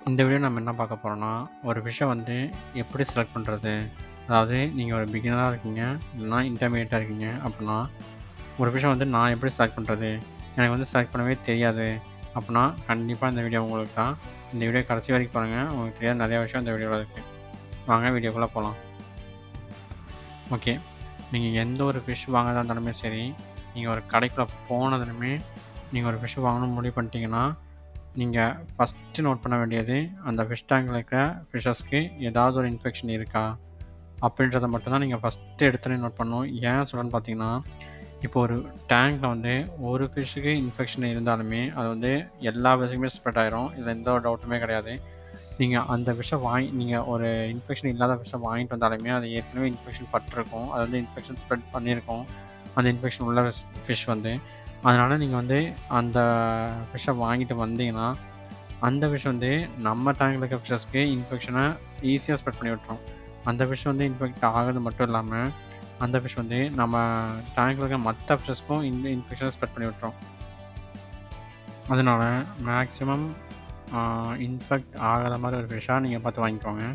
இந்த வீடியோ நம்ம என்ன பார்க்க போறோம்னா, ஒரு ஃபிஷ்ஷ வந்து எப்படி செலக்ட் பண்றது? அதாவது நீங்க ஒரு பிகினரா இருக்கீங்க, இல்லன்னா இன்டர்மீடியேட்டா இருக்கீங்க அப்புட்ன்னா, ஒரு ஃபிஷ்ஷ வந்து நான் எப்படி செலக்ட் பண்றது? எனக்கு வந்து செலக்ட் பண்ணவே தெரியாது. அப்புட்ன்னா, கண்டிப்பா இந்த வீடியோ உங்களுக்கு தான். இந்த வீடியோ கடைசி வரைக்கும் பாருங்க. உங்களுக்கு தெரியாத நெறைய விஷயம் இந்த வீடியோல இருக்கு. வாங்க வீடியோக்குள்ள போலாம். ஓகே. நீங்க எந்த ஒரு ஃபிஷ் வாங்குறதா இருந்தாலுமே சரி, நீங்க ஒரு கடைக்குள்ள போனதுமே, நீங்க ஒரு ஃபிஷ் வாங்கணும்னு முடிவு பண்ணிட்டீங்கன்னா, நீங்க ஃபர்ஸ்ட்டு நோட் பண்ண வேண்டியது, அந்த ஃபிஷ் டேங்க்ல இருக்க ஃபிஷஸ்க்கு ஏதாவது ஒரு இன்ஃபெக்ஷன் இருக்கா? அப்படின்றத மட்டும் தான் நீங்க ஃபர்ஸ்ட்டு எடுத்தோனே நோட் பண்ணணும். ஏன் சொல்றேன்னு பார்த்தீங்கன்னா, இப்போ ஒரு டேங்க்ல வந்து ஒரு ஃபிஷ்ஷுக்கு இன்ஃபெக்ஷன் இருந்தாலுமே, அது வந்து எல்லா ஃபிஷ்ஷுக்குமே ஸ்ப்ரெட் ஆயிரும். இதுல எந்த ஒரு டவுட்டுமே கிடையாது. நீங்க அந்த நீங்க ஒரு இன்ஃபெக்ஷன் இல்லாத ஃபிஷ்ஷ வாங்கிட்டு வந்தாலுமே, அது ஏற்கனவே இன்ஃபெக்ஷன் பட்டுருக்கும். அது வந்து இன்ஃபெக்ஷன் ஸ்ப்ரெட் பண்ணியிருக்கும். அந்த இன்ஃபெக்ஷன் உள்ள ஃபிஷ் வந்து. அதனால நீங்க வந்து அந்த ஃபிஷ்ஷ வாங்கிட்டு வந்தீங்கன்னா, அந்த ஃபிஷ் வந்து நம்ம டேங்க்ல இருக்க ஃபிஷஸ்க்கு இன்ஃபெக்ஷன ஈஸியா ஸ்ப்ரெட் பண்ணி விட்டுரும். அந்த ஃபிஷ் வந்து இன்ஃபெக்ட் ஆகுறது மட்டும் இல்லாம, அந்த ஃபிஷ் வந்து நம்ம டேங்க்ல இருக்க மத்த ஃபிஷஸ்க்கும் இந்த இன்ஃபெக்ஷன ஸ்ப்ரெட் பண்ணி விட்டுரும். அதனால மேக்ஸிமம் இன்ஃபெக்ட் ஆகாத மாரி ஒரு ஃபிஷ்ஷா நீங்க பார்த்து வாங்கிக்கோங்க.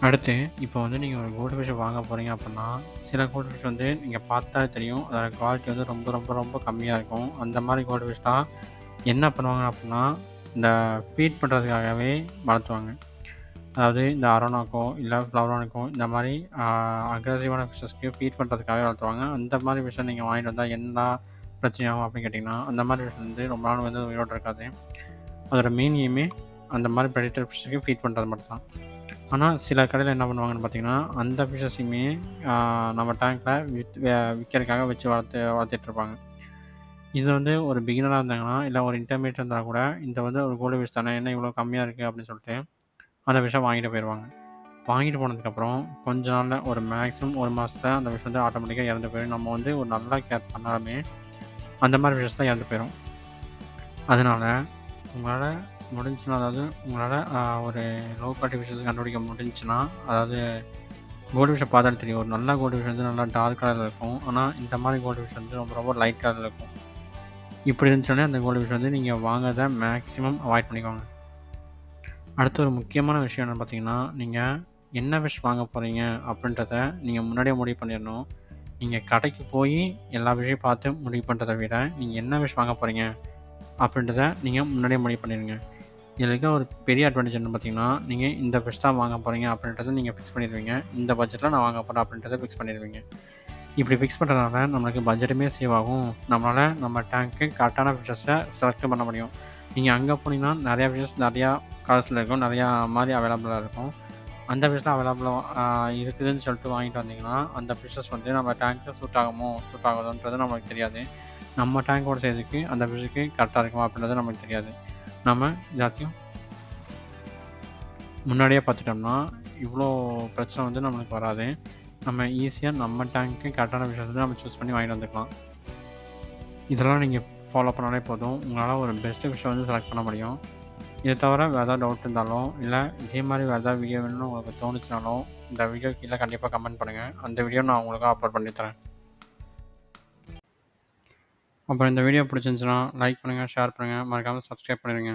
அடுத்து இப்போ வந்து நீங்க ஒரு கோல்டு ஃபிஷ் வாங்க போறீங்க அப்புட்ன்னா, சில கோல்டு ஃபிஷ் வந்து நீங்க பார்த்தாலே தெரியும். அதோட குவாலிட்டி வந்து ரொம்ப ரொம்ப ரொம்ப கம்மியா இருக்கும். அந்த மாரி கோல்டு ஃபிஷ்லாம் என்ன பண்ணுவாங்க அப்புட்ன்னா, இந்த ஃபீட் பண்ணுறதுக்காகவே வளர்த்துவாங்க. அதாவது இந்த அரோனாக்கோ, இல்ல ஃப்ளவரானுக்கோ இந்த மாரி அக்ரெசிவான ஃபிஷஸ்க்கு ஃபீட் பண்ணுறதுக்காகவே வளர்த்துவாங்க. அந்த மாரி ஃபிஷ்ஷ நீங்க வாங்கிட்டு வந்தா என்ன பிரச்சனையாகும் அப்படின்னு கேட்டிங்கன்னா, அந்த மாரி ஃபிஷ் வந்து ரொம்ப நாள் வந்து உயிரோட இருக்காது. அதோட மெயின் எய்மே அந்த மாரி ப்ரெடிட்டர் ஃபிஷ்ஷுக்கு ஃபீட் பண்ணுறது மட்டும் தான். ஆனா சில கடையில என்ன பண்ணுவாங்கன்னு பார்த்தீங்கன்னா, அந்த ஃபிஷஸையுமே ஆ நம்ம டேங்க்ல விக்கிறதுக்காக வச்சு வளர்த்துட்ருப்பாங்க. இது வந்து ஒரு பிகினரா இருந்தாங்கன்னா, இல்ல ஒரு இன்டர்மீடியேட்டா இருந்தா கூட, இந்த வந்து ஒரு கோல்டு ஃபிஷ் தானே என்ன இவ்வளோ கம்மியா இருக்கு அப்படின்னு சொல்லிட்டு, அந்த ஃபிஷ்ஷ வாங்கிட்டு போயிருவாங்க. வாங்கிட்டு போனதுக்கப்புறம் கொஞ்ச நாள்ல ஒரு மேக்ஸிமம் 1 மாசத்துல அந்த ஃபிஷ் வந்து ஆட்டோமேட்டிக்கா இறந்து போயிரும். நம்ம வந்து ஒரு நல்லா கேர் பண்ணாலுமே, அந்த மாரி ஃபிஷஸ்லாம் இறந்து போயிரும். அதனால உங்களால முடிஞ்சுச்சுன்னா, அதாவது உங்களால ஒரு லோ குவாலிட்டி ஃபிஷஸ் கண்டுபிடிக்க முடிஞ்சுச்சுன்னா, அதாவது கோல்டு ஃபிஷ்ஷ பார்த்தாலே தெரியும். ஒரு நல்ல கோல்டு ஃபிஷ் வந்து நல்லா டார்க் கலர்ல இருக்கும். ஆனா, இந்த மாரி கோல்டு ஃபிஷ் வந்து ரொம்ப ரொம்ப லைட் கலர்ல இருக்கும். இப்படி இருந்துச்சுனாலே அந்த கோல்டு ஃபிஷ் வந்து நீங்க வாங்குறத மேக்ஸிமம் அவாய்ட் பண்ணிக்கோங்க. அடுத்து ஒரு முக்கியமான விஷயம் என்னன்னு பார்த்தீங்கன்னா, நீங்க என்ன ஃபிஷ் வாங்க போறீங்க அப்படின்றத நீங்க முன்னாடியே முடிவு பண்ணிறணும். நீங்க கடைக்கு போயி எல்லா ஃபிஷ்ஷையும் பார்த்து முடிவு பண்றத விட, நீங்க என்ன ஃபிஷ் வாங்க போறீங்க அப்படின்றத நீங்க முன்னாடியே முடிவு பண்ணிருங்க. இதில இருக்க ஒரு பெரிய அட்வான்டேஜ் என்னன்னு பார்த்தீங்கன்னா, நீங்க இந்த ஃபிஷ் தான் வாங்க போறீங்க அப்படின்றத நீங்க ஃபிக்ஸ் பண்ணிருவீங்க. இந்த பட்ஜெட்ல நான் வாங்க போறேன் அப்படின்றத ஃபிக்ஸ் பண்ணிருவீங்க. இப்படி ஃபிக்ஸ் பண்றதுனால நம்மளுக்கு பட்ஜெட்டுமே சேவ் ஆகும். நம்மளால நம்ம டேங்க்கு கரெக்டான ஃபிஷஸ செலக்ட் பண்ண முடியும். நீங்க அங்க போனீங்கன்னா, நெறையா ஃபிஷஸ் நெறையா கலர்ஸ்ல இருக்கும். நெறையா மாரி அவைலபிளா இருக்கும். அந்த ஃபிஷ்லாம் அவைலபிளா இருக்குதுன்னு சொல்லிட்டு வாங்கிட்டு வந்தீங்கன்னா, அந்த ஃபிஷஸ் வந்து நம்ம டேங்க்கு சூட் ஆகாதோன்றது நம்மளுக்கு தெரியாது. நம்ம டேங்கோட சைஸுக்கு அந்த ஃபிஷ்ஷுக்கு கரெக்ட்டா இருக்குமா அப்படின்றது நமக்கு தெரியாது. நம்ம எல்லாத்தையும் முன்னாடியே பார்த்துட்டோம்னா, இவ்ளோ பிரச்சனை வந்து நம்மளுக்கு வராது. நம்ம ஈஸியா நம்ம டேங்க்கு கரெக்டான விஷயத்த வந்து நம்ம சூஸ் பண்ணி வாங்கிட்டு வந்துக்கலாம். இதெல்லாம் நீங்க ஃபாலோ பண்ணாலே போதும். உங்களால ஒரு பெஸ்ட் ஃபிஷ்ஷ வந்து செலக்ட் பண்ண முடியும். இத தவிர வேற ஏதாவது டவுட் இருந்தாலும், இல்ல இதே மாரி வேற ஏதாவது வீடியோ வேணும்னு உங்களுக்கு தோணுச்சுனாலும், இந்த வீடியோ கீழ கண்டிப்பா கமெண்ட் பண்ணுங்க. அந்த வீடியோ நான் உங்களுக்காக அப்லோட் பண்ணி தரேன். அப்புறம் இந்த வீடியோ பிடிச்சிருந்துச்சுன்னா, லைக் பண்ணுங்க, ஷேர் பண்ணுங்க, மறக்காம சப்ஸ்கிரைப் பண்ணிடுங்க.